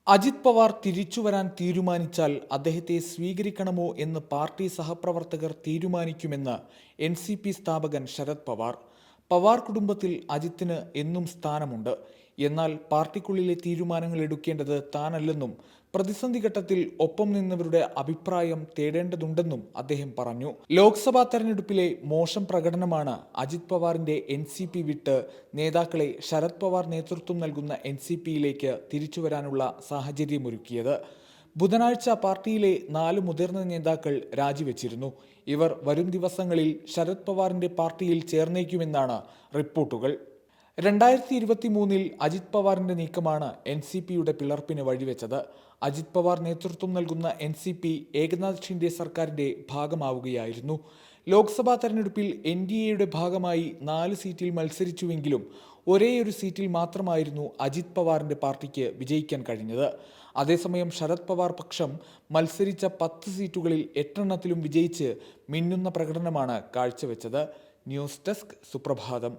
അജിത് പവാർ തിരിച്ചുവരാൻ തീരുമാനിച്ചാൽ അദ്ദേഹത്തെ സ്വീകരിക്കണമോ എന്ന് പാർട്ടി സഹപ്രവർത്തകർ തീരുമാനിക്കുമെന്ന് NCP സ്ഥാപകൻ ശരത് പവാർ. പവാർ കുടുംബത്തിൽ അജിത്തിന് എന്നും സ്ഥാനമുണ്ട്. എന്നാൽ പാർട്ടിക്കുള്ളിലെ തീരുമാനങ്ങൾ എടുക്കേണ്ടത് താനല്ലെന്നും പ്രതിസന്ധി ഘട്ടത്തിൽ ഒപ്പം നിന്നവരുടെ അഭിപ്രായം തേടേണ്ടതുണ്ടെന്നും അദ്ദേഹം പറഞ്ഞു. ലോക്സഭാ തെരഞ്ഞെടുപ്പിലെ മോശം പ്രകടനമാണ് അജിത് പവാറിന്റെ NCP വിട്ട് നേതാക്കളെ ശരത് പവാർ നേതൃത്വം നൽകുന്ന NCPയിലേക്ക് തിരിച്ചുവരാനുള്ള സാഹചര്യമൊരുക്കിയത്. ബുധനാഴ്ച പാർട്ടിയിലെ 4 മുതിർന്ന നേതാക്കൾ രാജിവെച്ചിരുന്നു. ഇവർ വരും ദിവസങ്ങളിൽ ശരത് പവാറിന്റെ പാർട്ടിയിൽ ചേർന്നേക്കുമെന്നാണ് റിപ്പോർട്ടുകൾ. 2023 അജിത് പവാറിന്റെ നീക്കമാണ് NCPയുടെ പിളർപ്പിന് വഴിവെച്ചത്. അജിത് പവാർ നേതൃത്വം നൽകുന്ന NCP ഏകനാഥ് ഷിൻഡെ സർക്കാരിന്റെ ഭാഗമാവുകയായിരുന്നു. ലോക്സഭാ തെരഞ്ഞെടുപ്പിൽ NDAയുടെ ഭാഗമായി 4 സീറ്റിൽ മത്സരിച്ചുവെങ്കിലും ഒരേയൊരു സീറ്റിൽ മാത്രമായിരുന്നു അജിത് പവാറിന്റെ പാർട്ടിക്ക് വിജയിക്കാൻ കഴിഞ്ഞത്. അതേസമയം ശരത് പവാർ പക്ഷം മത്സരിച്ച 10 സീറ്റുകളിൽ 8 വിജയിച്ച് മിന്നുന്ന പ്രകടനമാണ് കാഴ്ചവെച്ചത്. ന്യൂസ് ഡെസ്ക് സുപ്രഭാതം.